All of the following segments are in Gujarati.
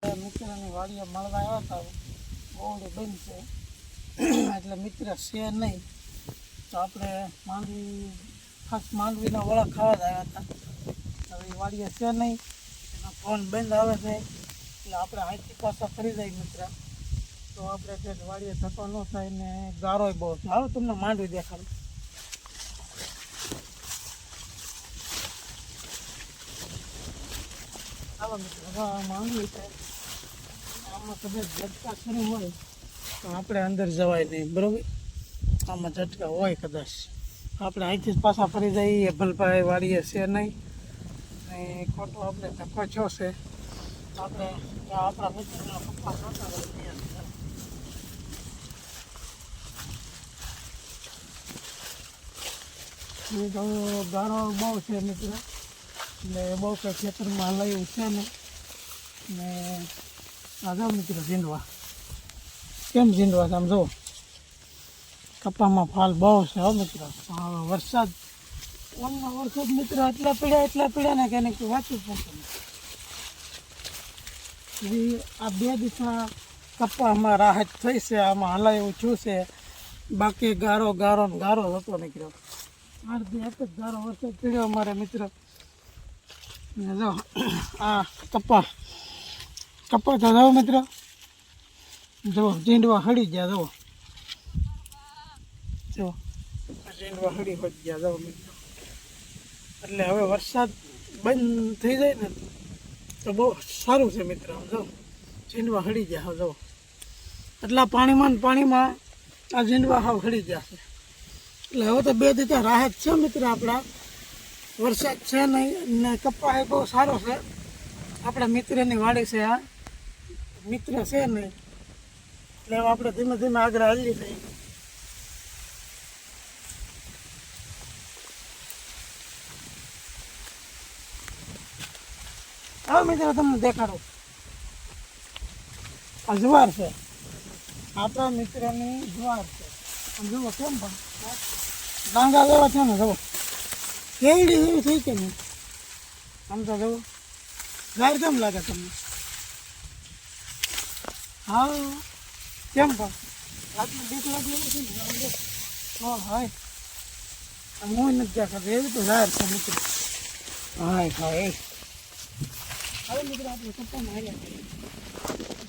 મિત્રની વાડીએ મળવા આવ્યા હતા. ઓવડી બંધ છે એટલે મિત્ર છે નહીં, તો આપણે ખાસ માંડવીના વડા ખાવા જ આવ્યા હતા. હવે વાડીએ છે નહીં, એનો ફોન બંધ આવે છે એટલે આપણે અહીંથી પાછા ફરી જાય મિત્ર, તો આપણે કંઈક વાડીએ થતો ન થાય ને ગારોય બહુ છે. હાલો તમને માંડવી દેખાડું. હાલો મિત્ર, માંડવી છે. આમાં કદાચ ઝટકા શરૂ હોય તો આપણે અંદર જવાય નહીં, બરાબર? આમાં ઝટકા હોય કદાચ, આપણે અહીંથી જ પાછા ફરી જઈએ. ભલભાઈ વાડીએ છે નહીં ને ખોટો આપણે ધક્કો છો છે. આપણે આપણા મિત્રના પપ્પા જોતા રહીએ. તો ગારો બહુ છે મિત્ર, એટલે બહુ કંઈ ખેતરમાં હલાયું છે ને. આ જાઓ મિત્ર ઝીંડવા, કેમ ઝીંડવા આમ જુઓ, કપામાં ફાલ બહુ છે હો મિત્ર. વરસાદ મિત્ર એટલા પીડ્યા ને કે એને વાંચવું પડતું નથી. આ 2 દિવસમાં કપામાં રાહત થઈ છે, આમાં હલાય એવું છું છે. બાકી ગારો હતો નીકળ્યો. 8 દી એક જ ગારો વરસાદ પીડ્યો અમારે મિત્ર. જો આ કપા તો જાઓ મિત્ર, જો ઝીંડવા હળી ગયા. જો ઝીંડવા હળી ગયા જાઓ મિત્ર. એટલે હવે વરસાદ બંધ થઈ જાય ને તો બહુ સારું છે મિત્ર. આમ જો ઝીંડવા હળી ગયા. જો એટલા પાણીમાં આ ઝીંડવા હાવ હળી ગયા છે. એટલે હવે તો 2 દિવસ રાહત છે મિત્ર. આપણા વરસાદ છે નહીં ને કપા એ બહુ સારો છે. આપણા મિત્રની વાડી છે, આ મિત્ર છે નહીં એટલે આપણે ધીમે ધીમે આગળ હાલી જઈએ. હવે મિત્રો તમને દેખાડો, આ જુવાર છે, આપણા મિત્રની જુવાર છે. જુઓ કેમ પણ ડાંગા લેવા છે ને, જુઓ કેવડી એવી થઈ કે નહીં. આમ તો જુઓ ગાય કેમ લાગે તમને? હા કેમ પણ રાતનું બીક લાગે એવું છે ને. હાય હું નથી દેખાતું એવી તો જાહેર છે મિત્ર. હાય હવે મિત્ર આપણે કપ્પામાં હાલ્યા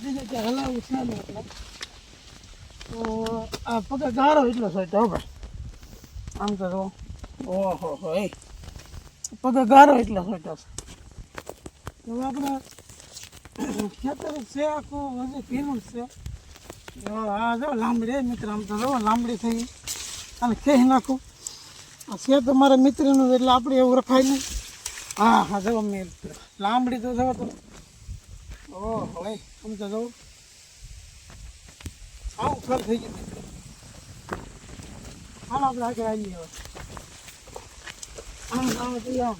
બીજે ત્યાં હલાવવું છે ને એટલે તો આ પગે ગારો એટલો સોચો ભાઈ. આમ તો જો ઓહો પગે ગારો એટલો સોચો છે. તો આપણે ખેતર છે આખું હજી ભીનું છે. હા જો લાંબડી મિત્ર, આમ તો જો લાંબડી થઈ અને ખેંચી નાખું. આ છે તો મારા મિત્રનું એટલે આપણે એવું રખાય નહીં. હા જો મિત્ર લાંબડી તો જો તો ઓહો આમ તો જો આવું ફળ થઈ ગયું મિત્ર. હાલ આપણે આગળ આવીએ. હવે આમ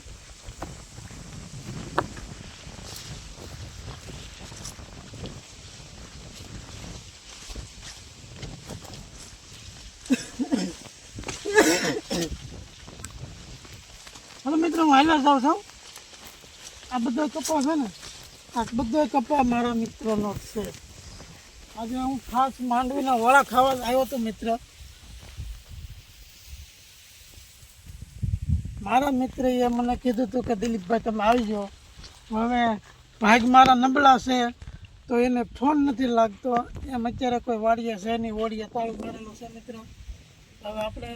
હવે મિત્રો હું હાલ્યા જાઉં છું. આ બધો કપા છે ને, આ બધો કપા મારા મિત્રનો છે. આજે હું ખાસ માંડવીના વડા ખાવા આવ્યો હતો મિત્ર. મારા મિત્રએ મને કીધું હતું કે દિલીપભાઈ તમે આવી જાઓ. હવે ભાગ મારા નબળા છે તો એને ફોન નથી લાગતો. એમ અત્યારે કોઈ વાડીએ છે નહીં, ઓળીએ તાળું મારેલું છે મિત્ર. હવે આપણે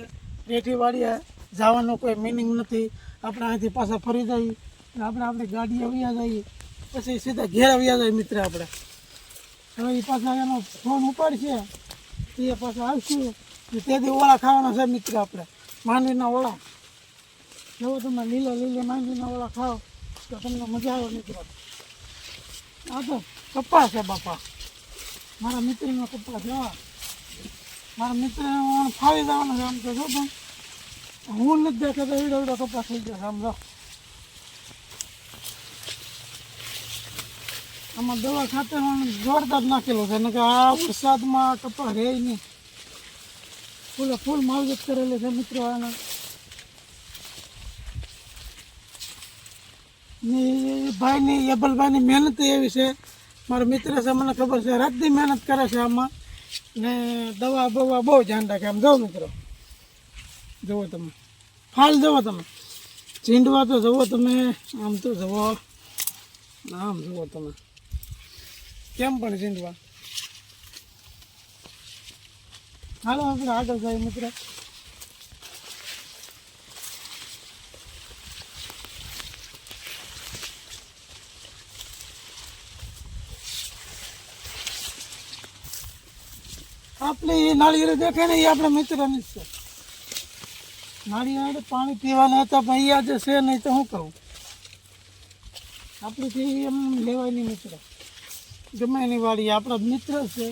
રેઠી વાડીએ જવાનું કોઈ મિનિંગ નથી. આપણે અહીંથી પાછા ફરી જઈએ ને આપણી ગાડીએ વ્યા જઈએ, પછી સીધા ઘેર વ્યા જાય મિત્ર. આપણે હવે એ પાછા એનો ફોન ઉપાડશે એ પાછા આવશું. તેથી ઓળા ખાવાના છે મિત્ર. આપણે માંડવીના ઓળા જો તમે લીલે માંડવીના ઓળા ખાઓ તો તમને મજા આવે મિત્ર. આ તો કપા છે બાપા, મારા મિત્રનો કપા જવા. મારા મિત્ર ફાવી જવાનો છે. આમ તો જો પણ હું નથી દેખાતો એવડો કપા થઈ ગયો છે. આમ જો આમાં દવા ખાતર જોરદાર નાખેલો છે ને કે આ વરસાદમાં કપા રહે નહીં. ફૂલ માવજત કરેલું છે મિત્રો. આના ભાઈની યબલભાઈની મહેનત એવી છે મારો મિત્ર છે, મને ખબર છે, રાતની મહેનત કરે છે આમાં, ને દવા બવા બહુ ધ્યાન રાખે. આમ જુઓ મિત્રો, જુઓ તમે ફાલ, જુઓ તમે ચીંડવા તો જુઓ તમે, આમ તો જુઓ, આમ જુઓ તમે કેમ પણ ચીંડવા. હાલો આપણે આગળ જાય મિત્ર. આપણે એ નાળિયેર દેખાય ને એ આપણા મિત્રની જ છે. નાળિયેર પાણી પીવાના હતા પણ એ આજે છે નહીં તો શું કરું. આપણેથી એમ લેવાય નહીં મિત્ર, ગમે એની વાળી આપણા મિત્ર છે.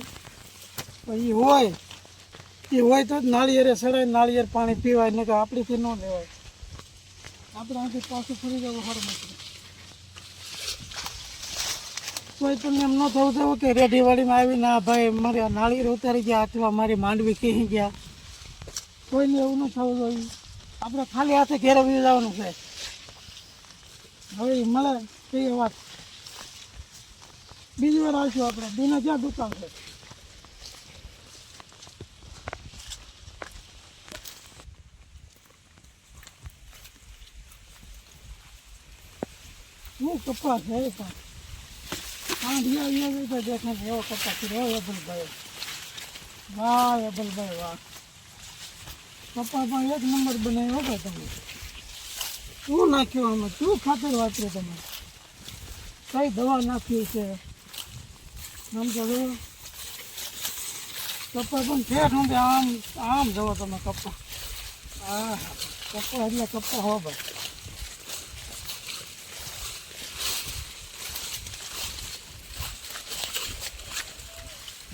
પણ એ હોય તો જ નાળિયેરે સડાય, નાળિયેર પાણી પીવાય, નહીં કે આપણીથી ન લેવાય. આપણે અહીંથી પાછું ફરી જવું સારું મિત્ર. કોઈ પણ એમ ન થવું થવું કે રેડીવાળીમાં આવીને આ ભાઈ મારે નાળિયેર ઉતારી ગયા અથવા મારી માંડવી કહી ગયા, કોઈને એવું ન થવું જોઈએ. આપણે ખાલી હાથે ઘેરે વી જવાનું છે. હવે મળે તે વાત બીજી વાર આવશું આપણે. બીને ક્યાં દુકાન છે? શું કપા છે એ પણ આંધિયા દેખે એવો કપા કર્યો અબલભાઈ. વાહ અબલભાઈ વાહ, કપા પણ એક નંબર બનાવ્યો ભાઈ. તમે શું નાખ્યું આમાં? શું ખાતર વાપર્યું તમે? કઈ દવા નાખી છે? આમ તો જુઓ કપા પણ ઠેઠ હું આમ આમ જુઓ તમે કપા. હા કપા એટલે કપા હો ભાઈ.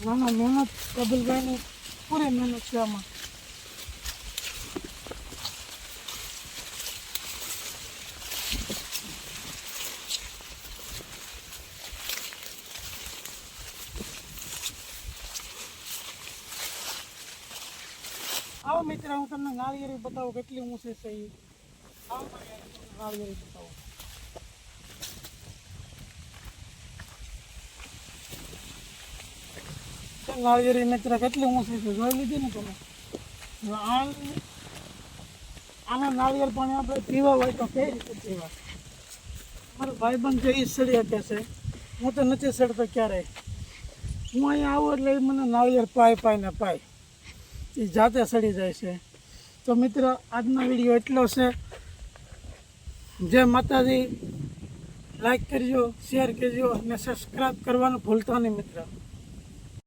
નાના મહેનત કબીલભાઈની પૂરી મહેનત છે આમાં. આવો મિત્ર, હું તમને નાળિયેરી બતાવું કેટલી ઊંચી છે એ. આવો નાળિયેરી બતાવો. નાળિયેરી મિત્ર કેટલી ઊંચી છે જોઈ લીધી ને તમે. આના નાળિયેર પાણી આપણે પીવા હોય તો કઈ રીતે પીવા? મારો ભાઈબંધ છે એ સડી શકે છે, હું તો નથી સડતો ક્યારેય. હું અહીંયા આવું એટલે મને નાળિયેર પાય ને પાય, એ જાતે સડી જાય છે. તો મિત્ર આજનો વિડીયો એટલો છે. જય માતાજી. લાઈક કરજો, શેર કરજો અને સબસ્ક્રાઈબ કરવાનું ભૂલતા નહીં મિત્ર.